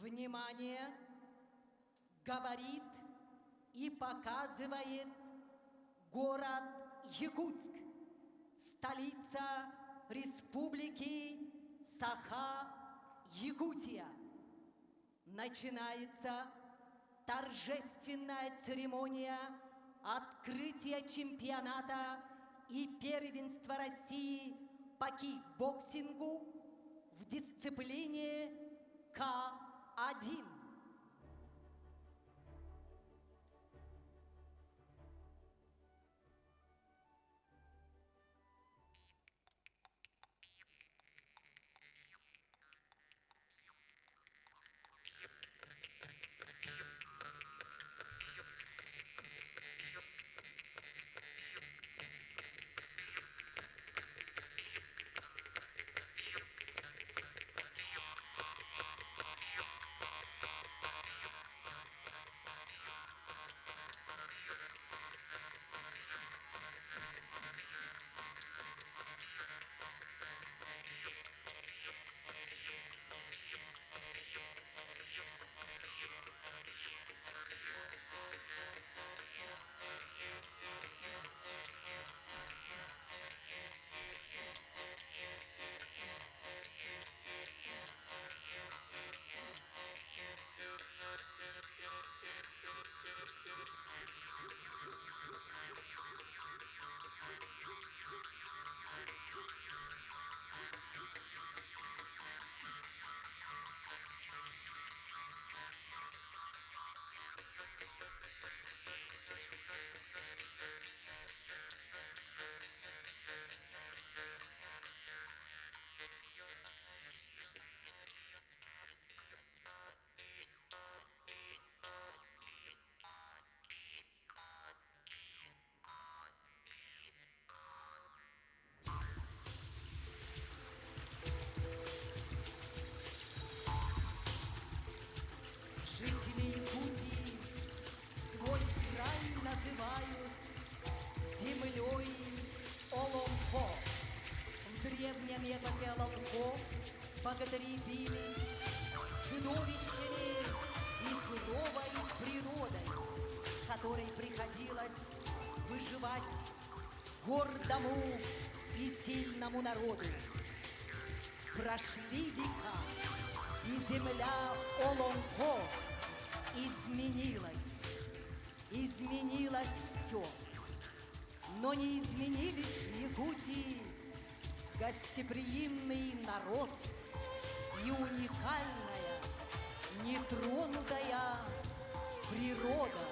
Внимание! Говорит и показывает город Якутск, столица Республики Саха-Якутия. Начинается торжественная церемония открытия чемпионата и первенства России по кикбоксингу в дисциплине К1. Жители Якутии свой край называют землей Олонхо. В древнем эпосе Олонхо богатыри бились с чудовищами и суровой природой, в которой приходилось выживать гордому и сильному народу. Прошли века, и земля Олонхо изменилась. Изменилось все. Но не изменились в Якутии гостеприимный народ и уникальная, нетронутая природа.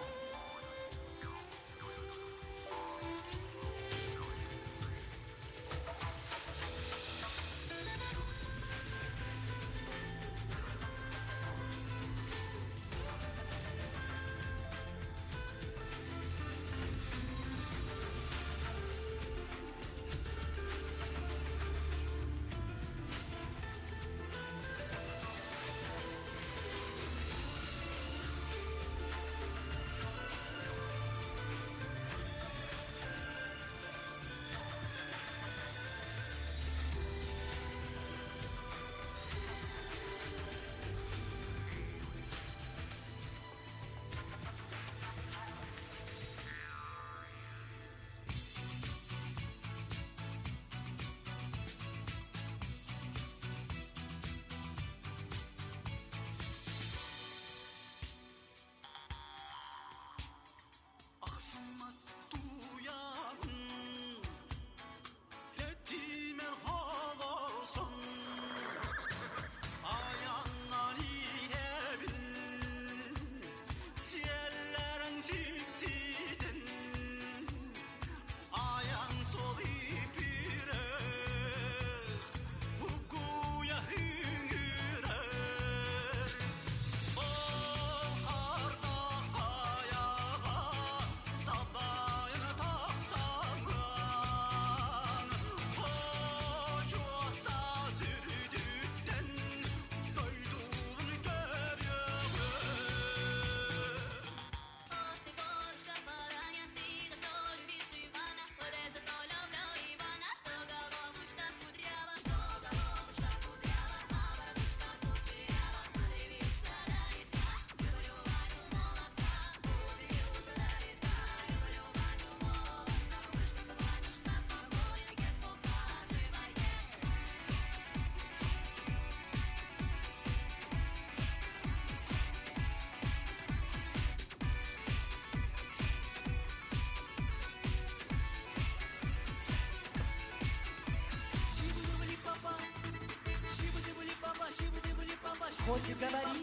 Хоть говори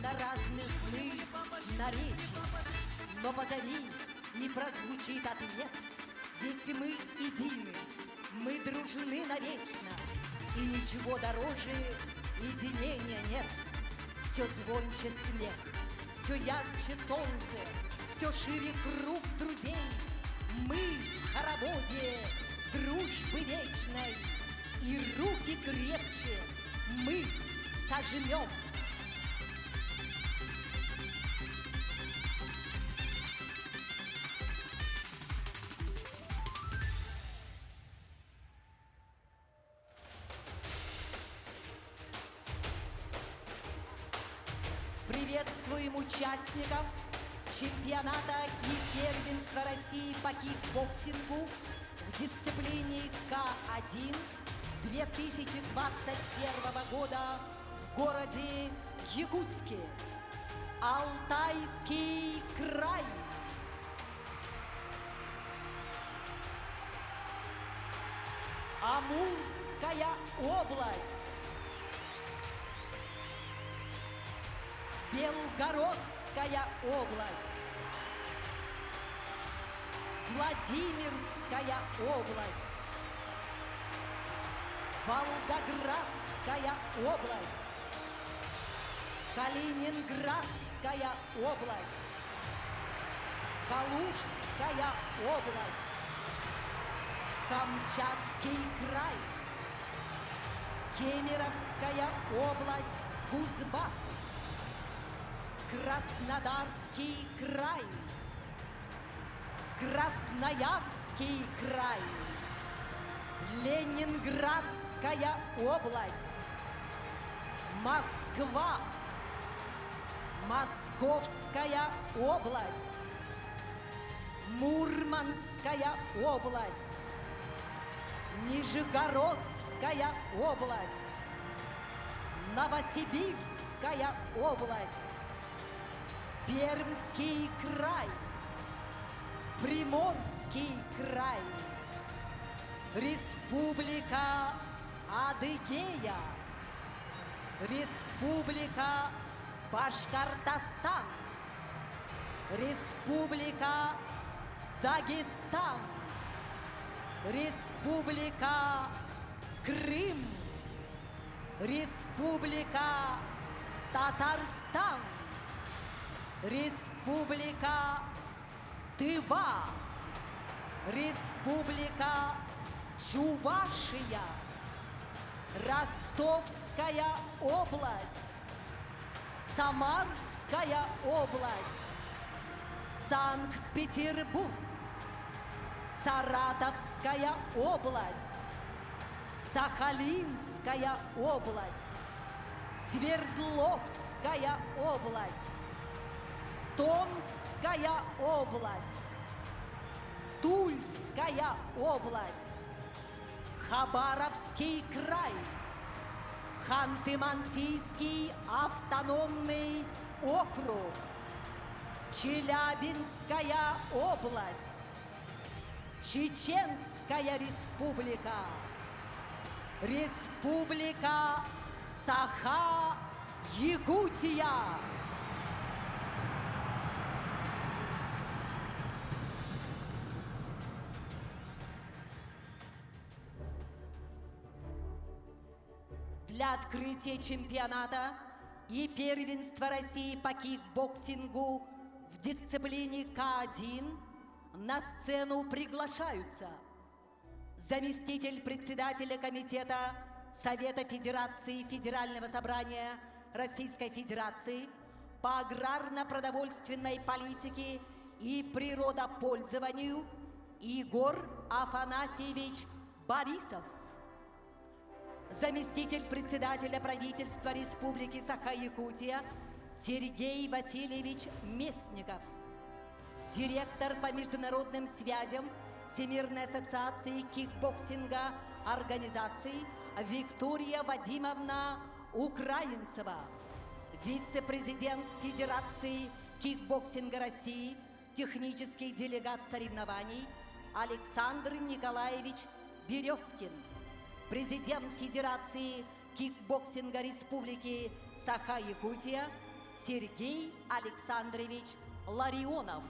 на разных мы наречиях, но позови, и прозвучит ответ. Ведь мы едины, мы дружны навечно, и ничего дороже единения нет. Все звонче смех, все ярче солнце, все шире круг друзей. Мы в хороводе дружбы вечной, и руки крепче мы сожмем. Приветствуем участников чемпионата и первенства России по кикбоксингу в дисциплине К1 2021 года в городе Якутске, Алтайский край. Амурская область, Белгородская область, Владимирская область, Волгоградская область, Калининградская область, Калужская область, Камчатский край, Кемеровская область, Кузбасс, Краснодарский край, Красноярский край, Ленинградская область, Москва, Московская область, Мурманская область, Нижегородская область, Новосибирская область, Пермский край, Приморский край, Республика Адыгея, Республика Башкортостан, Республика Дагестан, Республика Крым, Республика Татарстан, Республика Тыва, Республика Чувашия, Ростовская область, Самарская область, Санкт-Петербург, Саратовская область, Сахалинская область, Свердловская область, Томская область, Тульская область, Хабаровский край, Ханты-Мансийский автономный округ, Челябинская область, Чеченская республика, Республика Саха-Якутия. Для открытия чемпионата и первенства России по кикбоксингу в дисциплине К1 на сцену приглашаются заместитель председателя комитета Совета Федерации Федерального собрания Российской Федерации по аграрно-продовольственной политике и природопользованию Егор Афанасьевич Борисов, заместитель председателя правительства Республики Саха-Якутия Сергей Васильевич Местников, директор по международным связям Всемирной ассоциации кикбоксинга организации Виктория Вадимовна Украинцева, вице-президент Федерации кикбоксинга России, технический делегат соревнований Александр Николаевич Березкин, президент Федерации кикбоксинга Республики Саха-Якутия Сергей Александрович Ларионов.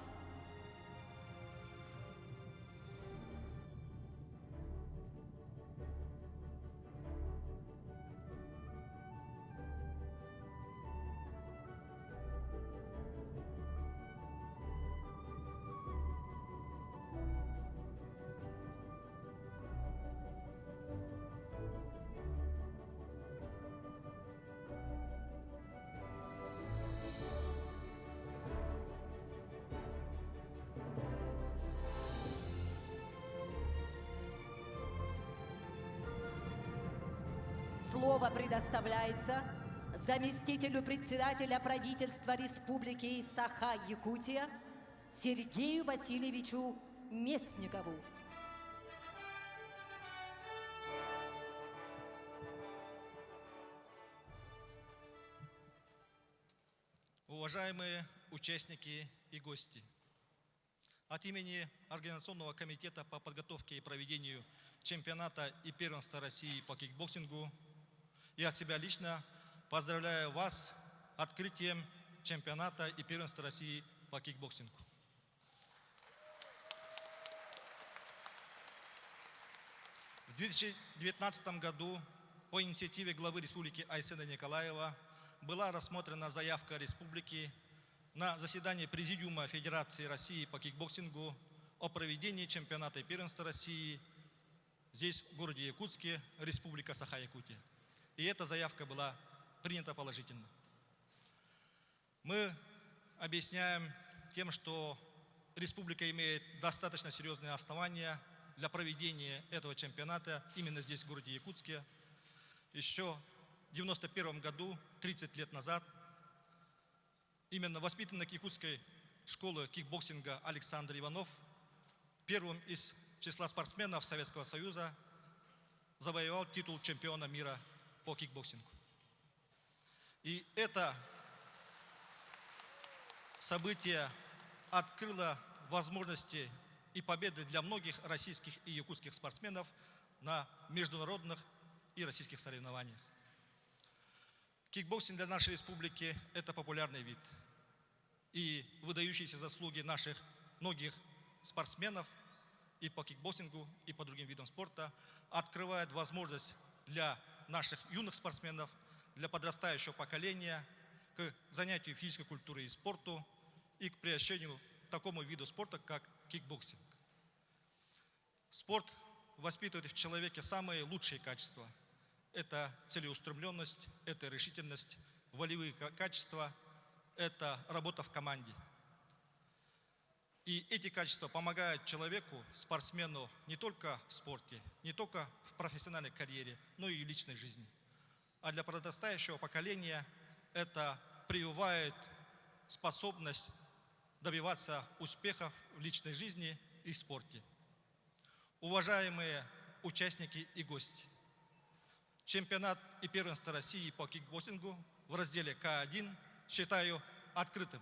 Слово предоставляется заместителю председателя правительства Республики Саха-Якутия Сергею Васильевичу Местникову. Уважаемые участники и гости, от имени Организационного комитета по подготовке и проведению чемпионата и первенства России по кикбоксингу и от себя лично поздравляю вас с открытием чемпионата и первенства России по кикбоксингу. В 2019 году по инициативе главы Республики Айсена Николаева была рассмотрена заявка Республики на заседании Президиума Федерации России по кикбоксингу о проведении чемпионата и первенства России здесь, в городе Якутске, Республика Саха-Якутия. И эта заявка была принята положительно. Мы объясняем тем, что республика имеет достаточно серьезные основания для проведения этого чемпионата именно здесь, в городе Якутске. Еще в 1991 году, 30 лет назад, именно воспитанник якутской школы кикбоксинга Александр Иванов, первым из числа спортсменов Советского Союза, завоевал титул чемпиона мира по кикбоксингу. И это событие открыло возможности и победы для многих российских и якутских спортсменов на международных и российских соревнованиях. Кикбоксинг для нашей республики – это популярный вид. И выдающиеся заслуги наших многих спортсменов и по кикбоксингу, и по другим видам спорта открывают возможность для наших юных спортсменов, для подрастающего поколения к занятию физической культурой и спорту и к приобщению к такому виду спорта, как кикбоксинг. Спорт воспитывает в человеке самые лучшие качества. Это целеустремленность, это решительность, волевые качества, это работа в команде. И эти качества помогают человеку, спортсмену, не только в спорте, не только в профессиональной карьере, но и в личной жизни. А для подрастающего поколения это прививает способность добиваться успехов в личной жизни и в спорте. Уважаемые участники и гости, чемпионат и первенство России по кикбоксингу в разделе К1 считаю открытым.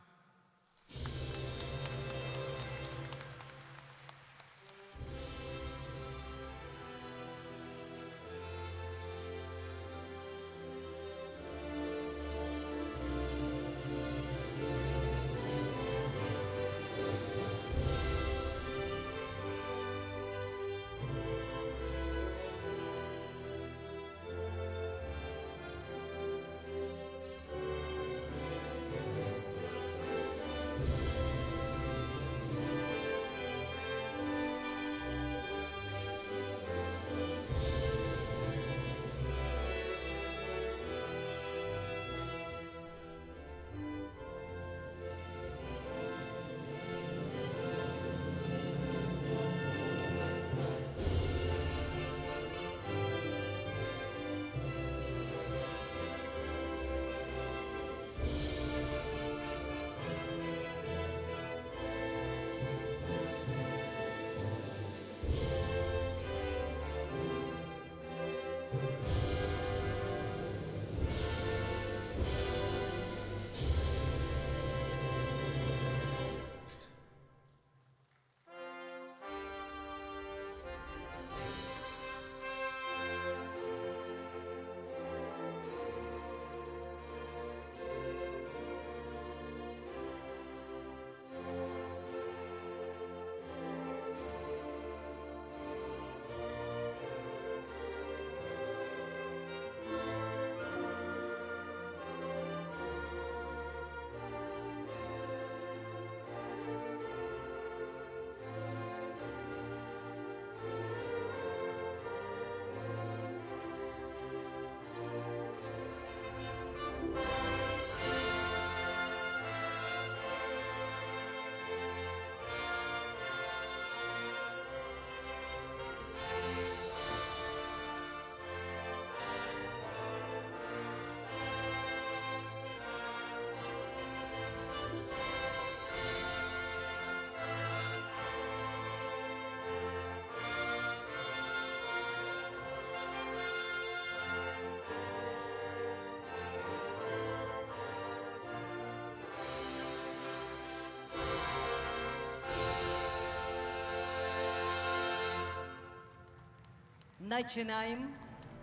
Начинаем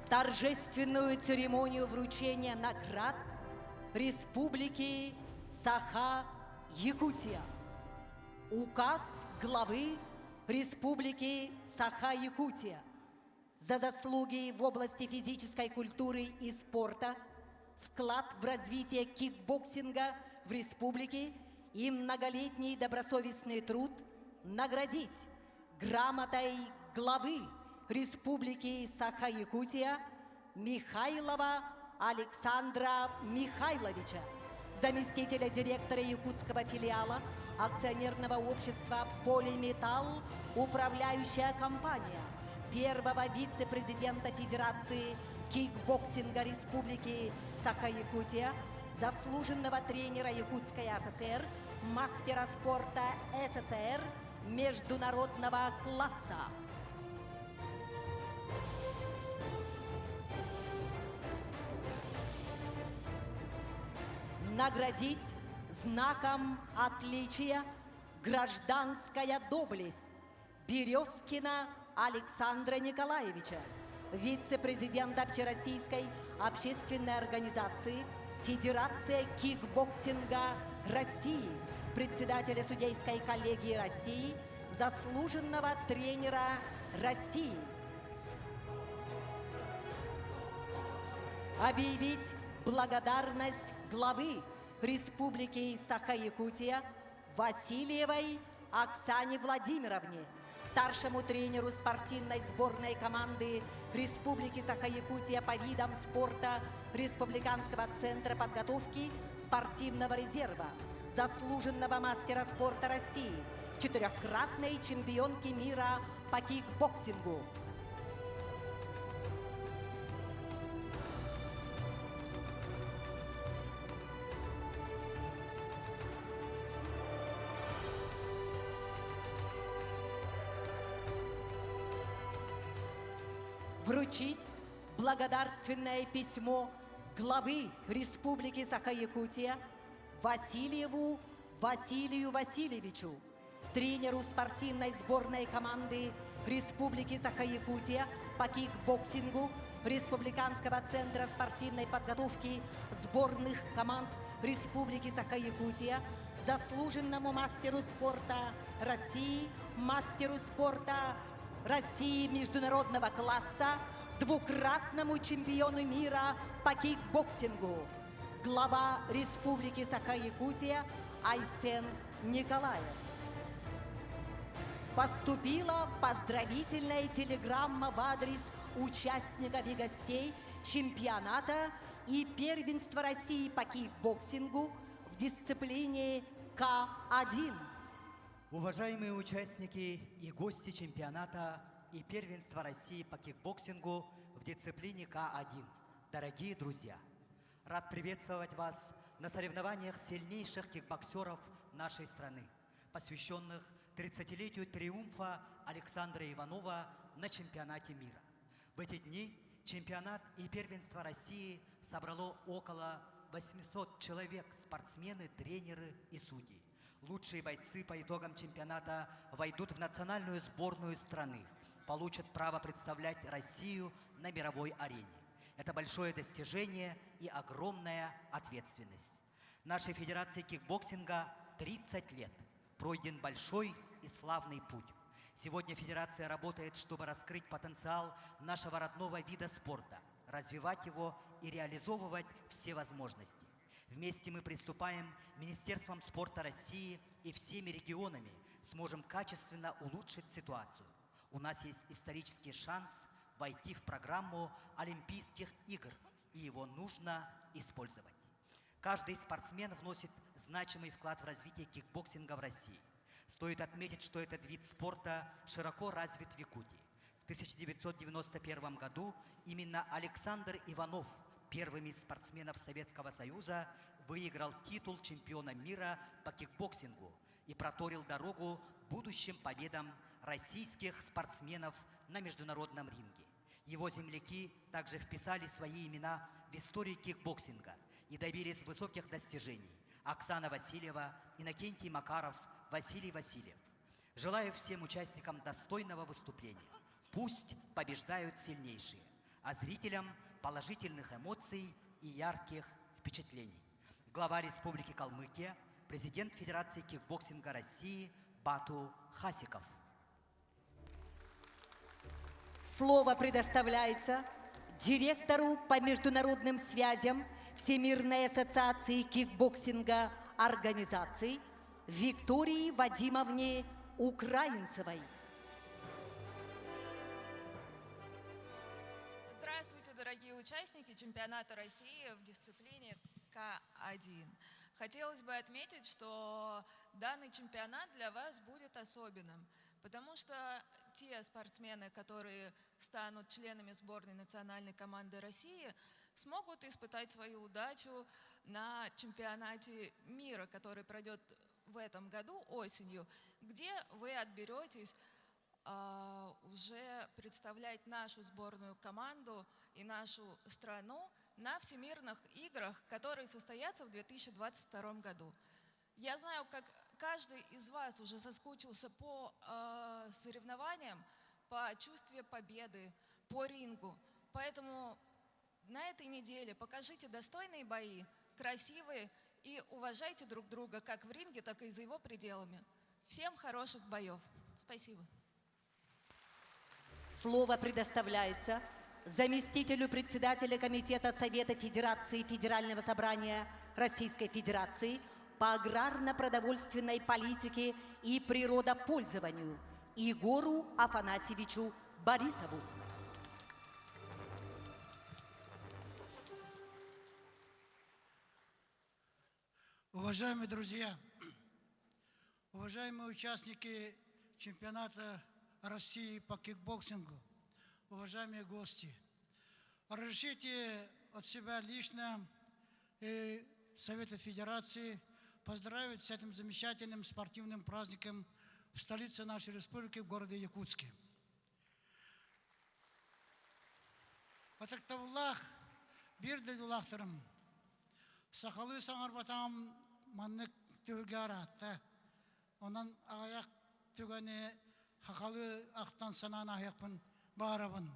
торжественную церемонию вручения наград Республики Саха-Якутия. Указ главы Республики Саха-Якутия за заслуги в области физической культуры и спорта, вклад в развитие кикбоксинга в республике и многолетний добросовестный труд наградить грамотой главы Республики Саха-Якутия Михайлова Александра Михайловича, заместителя директора якутского филиала акционерного общества «Полиметалл», управляющая компания, первого вице-президента Федерации кикбоксинга Республики Саха-Якутия, заслуженного тренера Якутской ССР, мастера спорта СССР международного класса. Наградить знаком отличия гражданская доблесть Березкина Александра Николаевича, вице-президента Общероссийской общественной организации Федерация кикбоксинга России, председателя судейской коллегии России, заслуженного тренера России. Объявить благодарность главы Республики Саха-Якутия Васильевой Оксане Владимировне, старшему тренеру спортивной сборной команды Республики Саха-Якутия по видам спорта Республиканского центра подготовки спортивного резерва, заслуженного мастера спорта России, четырехкратной чемпионки мира по кикбоксингу. Вручить благодарственное письмо главы Республики Саха-Якутия Васильеву Василию Васильевичу, тренеру спортивной сборной команды Республики Саха-Якутия по кикбоксингу Республиканского центра спортивной подготовки сборных команд Республики Саха-Якутия, заслуженному мастеру спорта России, мастеру спорта России международного класса, двукратному чемпиону мира по кикбоксингу, глава Республики Саха-Якутия Айсен Николаев. Поступила поздравительная телеграмма в адрес участников и гостей чемпионата и первенства России по кикбоксингу в дисциплине К1. Уважаемые участники и гости чемпионата и первенства России по кикбоксингу в дисциплине К1, дорогие друзья, рад приветствовать вас на соревнованиях сильнейших кикбоксеров нашей страны, посвященных 30-летию триумфа Александра Иванова на чемпионате мира. В эти дни чемпионат и первенство России собрало около 800 человек, спортсмены, тренеры и судьи. Лучшие бойцы по итогам чемпионата войдут в национальную сборную страны, получат право представлять Россию на мировой арене. Это большое достижение и огромная ответственность. Нашей Федерации кикбоксинга 30 лет. Пройден большой и славный путь. Сегодня Федерация работает, чтобы раскрыть потенциал нашего родного вида спорта, развивать его и реализовывать все возможности. Вместе мы приступаем Министерством спорта России и всеми регионами сможем качественно улучшить ситуацию. У нас есть исторический шанс войти в программу Олимпийских игр, и его нужно использовать. Каждый спортсмен вносит значимый вклад в развитие кикбоксинга в России. Стоит отметить, что этот вид спорта широко развит в Якутии. В 1991 году именно Александр Иванов, первым из спортсменов Советского Союза, выиграл титул чемпиона мира по кикбоксингу и проторил дорогу будущим победам российских спортсменов на международном ринге. Его земляки также вписали свои имена в историю кикбоксинга и добились высоких достижений. Оксана Васильева, Иннокентий Макаров, Василий Васильев. Желаю всем участникам достойного выступления. Пусть побеждают сильнейшие, а зрителям положительных эмоций и ярких впечатлений. Глава Республики Калмыкия, президент Федерации кикбоксинга России Бату Хасиков. Слово предоставляется директору по международным связям Всемирной ассоциации кикбоксинга организаций Виктории Вадимовне Украинцевой. Здравствуйте, дорогие участники чемпионата России в дисциплине К1. Хотелось бы отметить, что данный чемпионат для вас будет особенным, потому что те спортсмены, которые станут членами сборной национальной команды России, смогут испытать свою удачу на чемпионате мира, который пройдет в этом году осенью, где вы отберетесь уже представлять нашу сборную команду и нашу страну на всемирных играх, которые состоятся в 2022 году. Я знаю, как каждый из вас уже соскучился по соревнованиям, по чувству победы, по рингу. Поэтому на этой неделе покажите достойные бои, красивые, и уважайте друг друга как в ринге, так и за его пределами. Всем хороших боев. Спасибо. Слово предоставляется заместителю председателя Комитета Совета Федерации Федерального собрания Российской Федерации по аграрно-продовольственной политике и природопользованию Егору Афанасьевичу Борисову. Уважаемые друзья, уважаемые участники чемпионата России по кикбоксингу, уважаемые гости, разрешите от себя лично и Совета Федерации поздравить с этим замечательным спортивным праздником в столице нашей республики, в городе Якутске. Атактавуллах, бирдедуллахтарым, сахалы саңарбатам маннык тюлгаратта, онан аяк түгәне хакалы ақтан санан аяқпын барабын.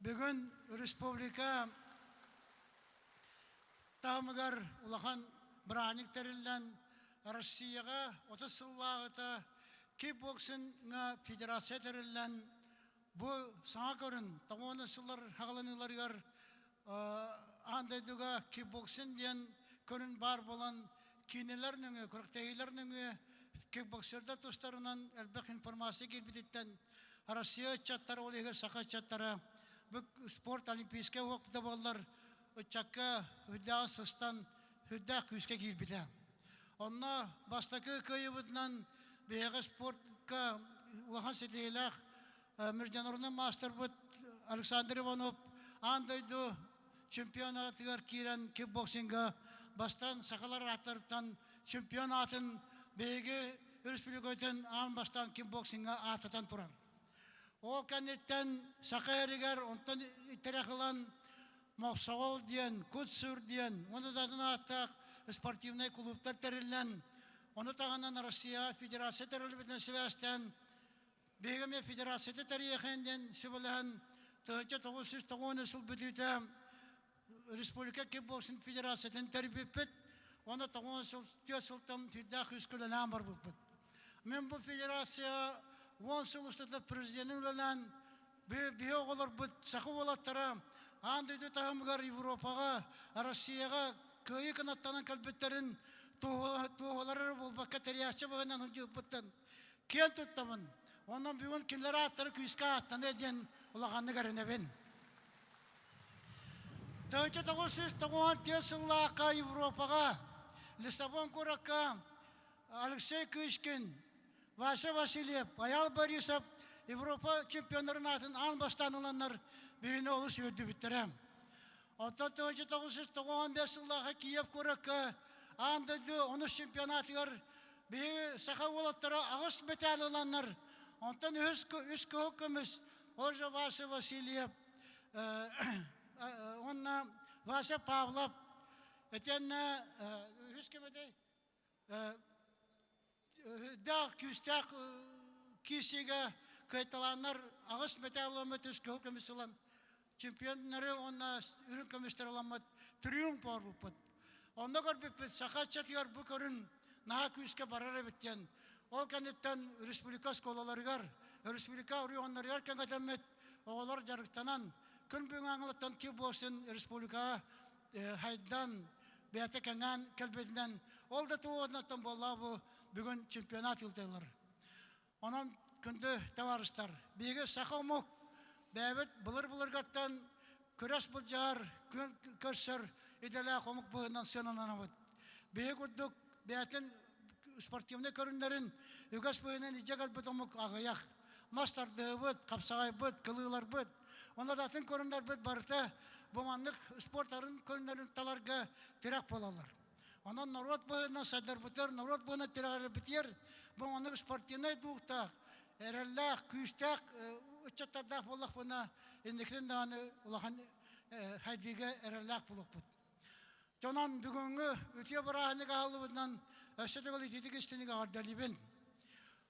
Бүгін республика тамыгар улахан браник терилден Россияға 30 сыллағыта кикбоксинга федерация терилден бұл саңа көрін тамуаны сыллар хақаланыларғар андайдыға кикбоксин ден көрін бар болан кинелерніңі, күріктейлерніңі кикбоксерда тұстарынан әлбәқ информация келбететтен Россия чаттары олеге сақа чаттары бұл спорт олимпийске оқыда болар ұчаққа үддағы сыстан үддақ күске келбеті. Онна бастақы көйібітінен бейгі спортқа ұлақан сетейләқ Миржанорны мастер бұд Александр Иванов андайды чемпионатығар кейрен кикбоксинга бастан сақалар аттарыптан чемпионатын бейгі республикатын ан бастан кикбоксинга атытан тұрар. Ол кәнеттен сақа әрігер, онтан итерақылан Мақсауал дейін, Күтсүр дейін, оны дадын аттақ спортивный клубтар тәрілін, оны тағынан Россия Федерация тәрілі бітін сөбәстен, бейгіме Федерацияты тәріяқенден сөбілін 1990 жыл бітіті Республика кикбоксинг Федерациятын тәрбеппет, оны 90 жылтым түйдақ үскілінен бар бұппет. Мен бұл федерация 10 жыл ұстады президентің өлін бей оғылар бұд сақы олаттары андайды тағымғар Европаға, Россияға көйі қанаттанын кәлбеттерін туғылары болбаққа тәрияқшы бағынан ұнды бұттан кен тұттамын. Онан бүгін кендері аттары күйіске аттан әден ұлағанны кәрінебен. 1990 жыллаққа Европаға, Лиссабон көраққа Алексей Кышкин, Вася Васильев, Аял Борисов, Европа чемпионларын атын ан бастан ұланлар бейіні олыс өді біттірем. 1995 жыллаққа Киев көраққа андайды 13 чемпионатығар бейі сақа олаттары ағыс метал ұланлар. Онтан үш көлкіміз Ольжа Вася Васильев, онна Вася Павлов, этенна үскемедей дақ күстақ кесеге кайталанар ağız metallamı tüskül komisyonun çempiyonları ona ürün komisyonlarla triumf oluput. Onda görüp sakat çatıyor bu körün naha küske barara bitten. Ol kanettan Respublika skolaları gar, Respublika oryanları yarken katemet oğlar jarıktanan kün büyün anılattan ki bolsun Respublika haydan beyate kengan kelbedinden ol da tuğundan bolla bu bugün çempiyonat yıldılar. Onun kündü tavarışlar. Bege sakamok bebet bulur gattan köres buljar körsör idela komuk buğundan sönananabıt. Bege kudduk beyatin sportivne körünlerin ügas buğundan icegal butomuk ağayak. Mastar dağıbıt, kapsağay bıt, kılığılar bıt. Onda da atın körünler bıt barıta bu manlık sportların körünlerin talarga tirak bolarlar. Onun narot buğundan sadar bıtır, narot buğundan tirak bitiyer. Bu manlık sportivne duğta erellak, küstak, uçatadak bollak buna indikten dağını ulağın haydiga erellak bollak bud. Jonan bugünkü ötüye bırağını kahalı bundan öşetegol ититик истиника ардалибен.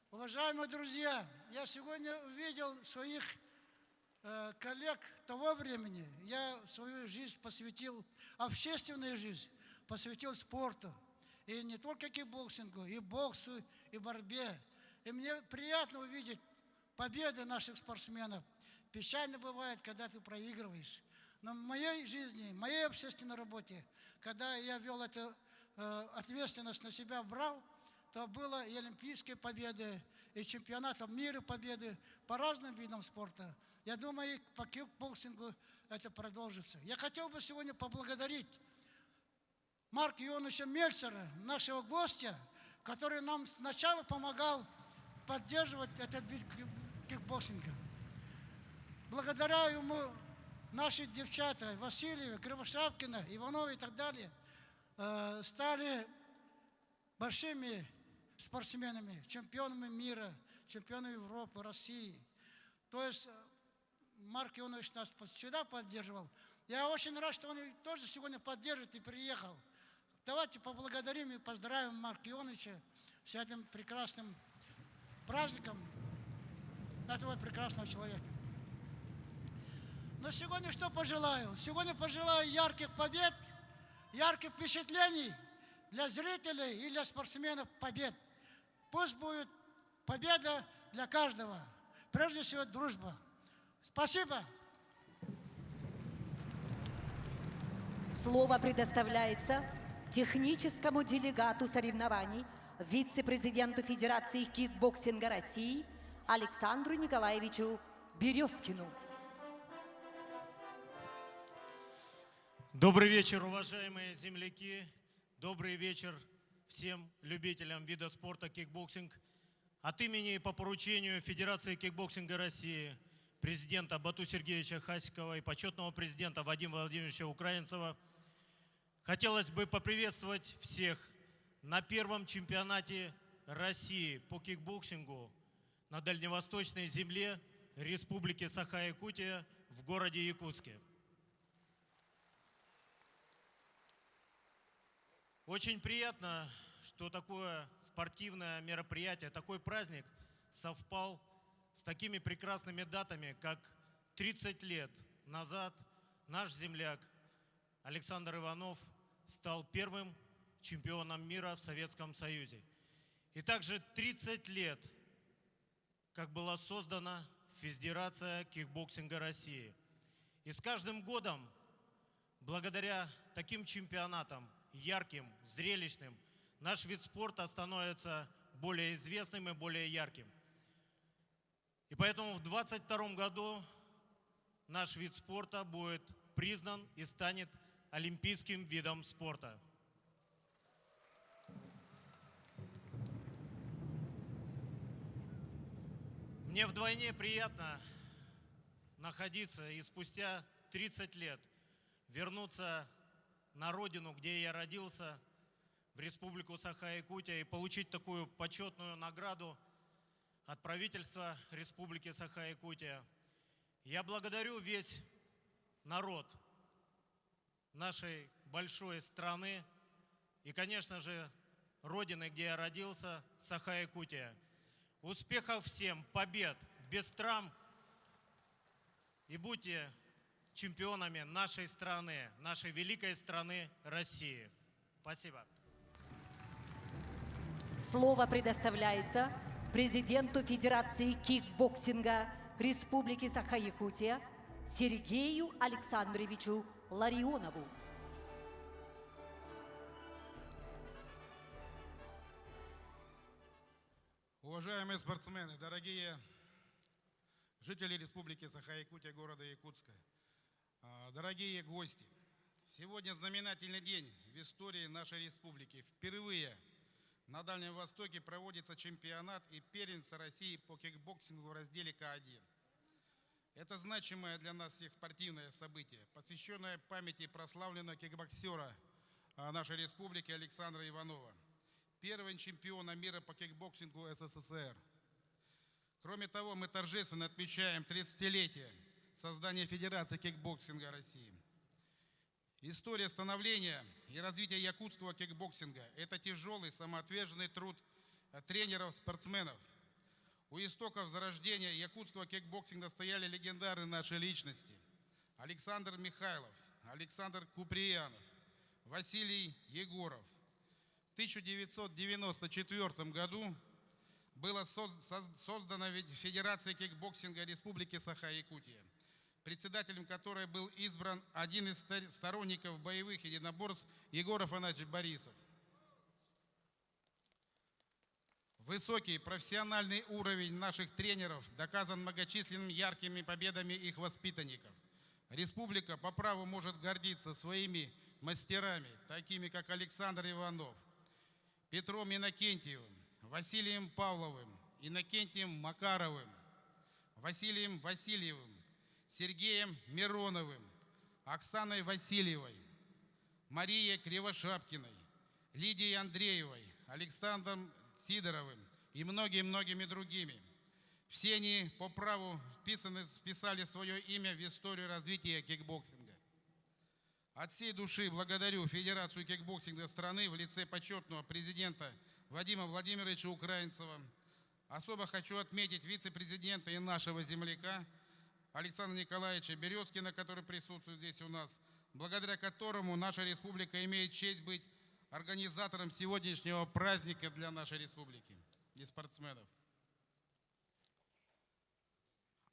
Уважаемые друзья, я сегодня увидел своих коллег того времени. Я свою жизнь посвятил, общественную жизнь посвятил спорту. И не только кикбоксингу, и боксу, и борьбе. И мне приятно увидеть победы наших спортсменов. Печально бывает, когда ты проигрываешь. Но в моей жизни, в моей общественной работе, когда я вел эту ответственность на себя, брал, то было и олимпийские победы, и чемпионатом мира победы по разным видам спорта. Я думаю, по кикбоксингу это продолжится. Я хотел бы сегодня поблагодарить Марка Ионовича Мельцера, нашего гостя, который нам сначала помогал поддерживать этот вид кикбоксинга. Благодаря ему наши девчата Васильева, Кривошапкина, Иванова и так далее стали большими спортсменами, чемпионами мира, чемпионами Европы, России. То есть Марк Ионович нас всегда поддерживал. Я очень рад, что он тоже сегодня поддержит и приехал. Давайте поблагодарим и поздравим Марка Ионовича с этим прекрасным праздником этого прекрасного человека. Но сегодня что пожелаю? Сегодня пожелаю ярких побед, ярких впечатлений для зрителей и для спортсменов побед. Пусть будет победа для каждого. Прежде всего дружба. Спасибо. Слово предоставляется техническому делегату соревнований, вице-президенту Федерации кикбоксинга России Александру Николаевичу Березкину. Добрый вечер, уважаемые земляки. Добрый вечер всем любителям вида спорта кикбоксинг. От имени и по поручению Федерации кикбоксинга России, президента Бату Сергеевича Хасикова и почетного президента Вадима Владимировича Украинцева хотелось бы поприветствовать всех на первом чемпионате России по кикбоксингу на дальневосточной земле Республики Саха-Якутия в городе Якутске. Очень приятно, что такое спортивное мероприятие, такой праздник совпал с такими прекрасными датами, как 30 лет назад наш земляк Александр Иванов стал первым чемпионом мира в Советском Союзе. И также 30 лет, как была создана Федерация кикбоксинга России. И с каждым годом, благодаря таким чемпионатам, ярким, зрелищным, наш вид спорта становится более известным и более ярким. И поэтому в 2022 году наш вид спорта будет признан и станет олимпийским видом спорта. Мне вдвойне приятно находиться и спустя 30 лет вернуться на родину, где я родился, в Республику Саха-Якутия, и получить такую почетную награду от правительства Республики Саха-Якутия. Я благодарю весь народ нашей большой страны и, конечно же, родины, где я родился, Саха-Якутия. Успехов всем, побед, без травм, и будьте чемпионами нашей страны, нашей великой страны России. Спасибо. Слово предоставляется президенту Федерации кикбоксинга Республики Саха-Якутия Сергею Александровичу Ларионову. Уважаемые спортсмены, дорогие жители Республики Саха-Якутия, города Якутска, дорогие гости, сегодня знаменательный день в истории нашей республики. Впервые на Дальнем Востоке проводится чемпионат и первенство России по кикбоксингу в разделе К1. Это значимое для нас всех спортивное событие, посвященное памяти прославленного кикбоксера нашей республики Александра Иванова, первого чемпиона мира по кикбоксингу СССР. Кроме того, мы торжественно отмечаем 30-летие создания Федерации кикбоксинга России. История становления и развития якутского кикбоксинга – это тяжелый, самоотверженный труд тренеров, спортсменов. У истоков зарождения якутского кикбоксинга стояли легендарные наши личности: Александр Михайлов, Александр Куприянов, Василий Егоров. В 1994 году была создана Федерация кикбоксинга Республики Саха-Якутия, председателем которой был избран один из сторонников боевых единоборств Егор Афанасьевич Борисов. Высокий профессиональный уровень наших тренеров доказан многочисленными яркими победами их воспитанников. Республика по праву может гордиться своими мастерами, такими как Александр Иванов, Петром Иннокентьевым, Василием Павловым, Иннокентием Макаровым, Василием Васильевым, Сергеем Мироновым, Оксаной Васильевой, Марией Кривошапкиной, Лидией Андреевой, Александром Сидоровым и многими другими. Все они по праву вписали свое имя в историю развития кикбоксинга. От всей души благодарю Федерацию кикбоксинга страны в лице почетного президента Вадима Владимировича Украинцева. Особо хочу отметить вице-президента и нашего земляка Александра Николаевича Березкина, который присутствует здесь у нас, благодаря которому наша республика имеет честь быть организатором сегодняшнего праздника для нашей республики и спортсменов.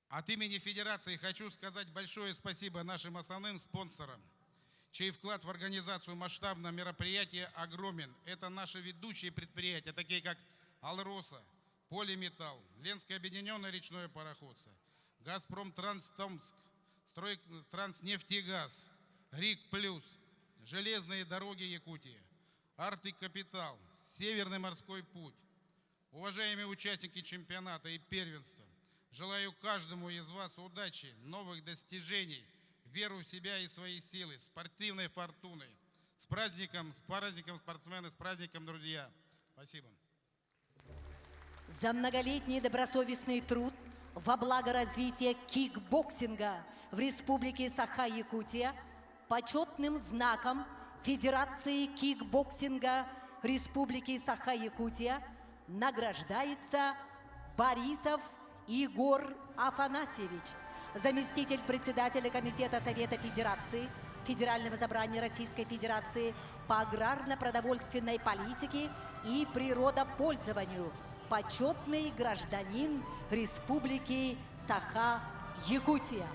От имени Федерации хочу сказать большое спасибо нашим основным спонсорам, чей вклад в организацию масштабного мероприятия огромен. Это наши ведущие предприятия, такие как Алроса, Полиметалл, Ленское объединенное речное пароходство, Газпром Транстомск, Транснефтегаз, РИК Плюс, Железные дороги Якутии, Арктик Капитал, Северный морской путь. Уважаемые участники чемпионата и первенства, желаю каждому из вас удачи, новых достижений, веру в себя и свои силы, спортивной фортуны. С праздником спортсмены, с праздником, друзья. Спасибо. За многолетний добросовестный труд во благо развития кикбоксинга в Республике Саха-Якутия почетным знаком Федерации кикбоксинга Республики Саха-Якутия награждается Борисов Егор Афанасьевич, заместитель председателя Комитета Совета Федерации Федерального собрания Российской Федерации по аграрно-продовольственной политике и природопользованию, почетный гражданин Республики Саха-Якутия.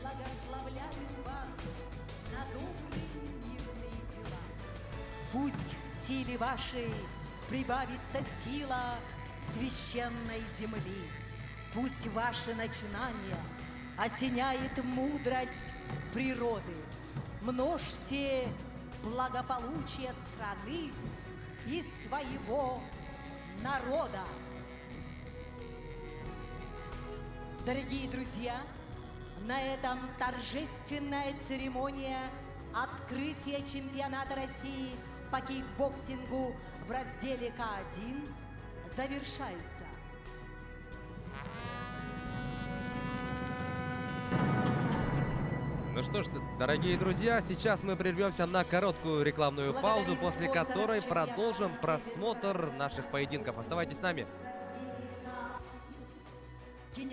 благословляем вас на добрые мирные дела. Пусть силе вашей прибавится сила священной земли. Пусть ваши начинания осеняет мудрость природы. Множьте благополучие страны и своего народа. Дорогие друзья, на этом торжественная церемония открытия чемпионата России по кикбоксингу в разделе К1 завершается. Ну что ж, дорогие друзья, сейчас мы прервемся на короткую рекламную паузу, после которой продолжим просмотр наших поединков. Оставайтесь с нами.